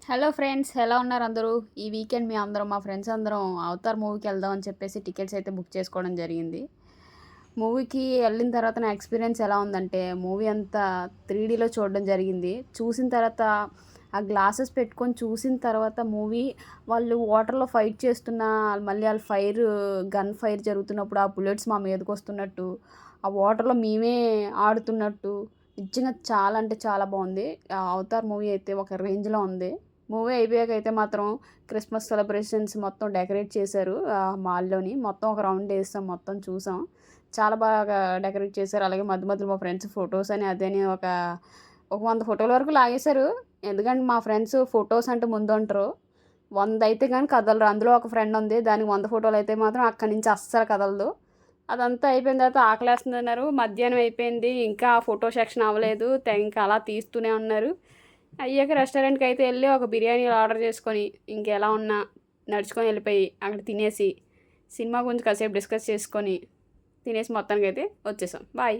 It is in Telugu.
హలో ఫ్రెండ్స్, ఎలా ఉన్నారు అందరూ? ఈ వీకెండ్ మా ఫ్రెండ్స్ అందరం అవతార్ మూవీకి వెళ్దాం అని చెప్పేసి టికెట్స్ అయితే బుక్ చేసుకోవడం జరిగింది. మూవీకి వెళ్ళిన తర్వాత నా ఎక్స్పీరియన్స్ ఎలా ఉందంటే, మూవీ అంతా 3Dలో చూడడం జరిగింది. చూసిన తర్వాత ఆ గ్లాసెస్ పెట్టుకొని చూసిన తర్వాత మూవీ వాళ్ళు వాటర్‌లో ఫైట్ చేస్తున్న మళ్ళీ ఆళ్ళు గన్ ఫైర్ జరుగుతున్నప్పుడు ఆ బుల్లెట్స్ మా మీదకి వస్తున్నట్టు, ఆ వాటర్‌లో మేమే ఆడుతున్నట్టు నిజంగా చాలా అంటే చాలా బావుంది. ఆ 'అవతార్' మూవీ అయితే ఒక రేంజ్‌లో ఉంది. మూవీ అయిపోయాక అయితే మాత్రం క్రిస్మస్ సెలబ్రేషన్స్ మొత్తం డెకరేట్ చేశారు. మాల్‌లోని మొత్తం ఒక రౌండ్ ఏసాం. మొత్తం చూసాం. చాలా బాగా డెకరేట్ చేశారు. అలాగే మధ్య మధ్యలో మా ఫ్రెండ్స్ ఫోటోస్ అని అదని ఒక 100 ఫోటోల వరకు లాగేశారు. ఎందుకంటే మా ఫ్రెండ్స్ ఫోటోస్ అంటే ముందుంటరు. 100 అయితే గాని కదలరు. అందులో ఒక ఫ్రెండ్ ఉంది. దానికి 100 ఫోటోలు అయితే మాత్రం అక్కడి నుంచి అస్సలు కదలదు. అదంతా అయిపోయిన తర్వాత ఆకలేస్తుందన్నారు. మధ్యాహ్నం అయిపోయింది. ఇంకా ఫోటో సెక్షన్ అవ్వలేదు. ఇంకా అలా తీస్తూనే ఉన్నారు. అయ్యాక రెస్టారెంట్‌కైతే ఎళ్లి ఒక బిర్యానీలు ఆర్డర్ చేసుకొని, ఇంకెలా ఉన్నా నడుచుకొని వెళ్ళిపోయి అక్కడ తినేసి, సినిమా గురించి కాసేపు డిస్కస్ చేసుకొని, తినేసి మొత్తానికైతే వచ్చేసాం. బాయ్.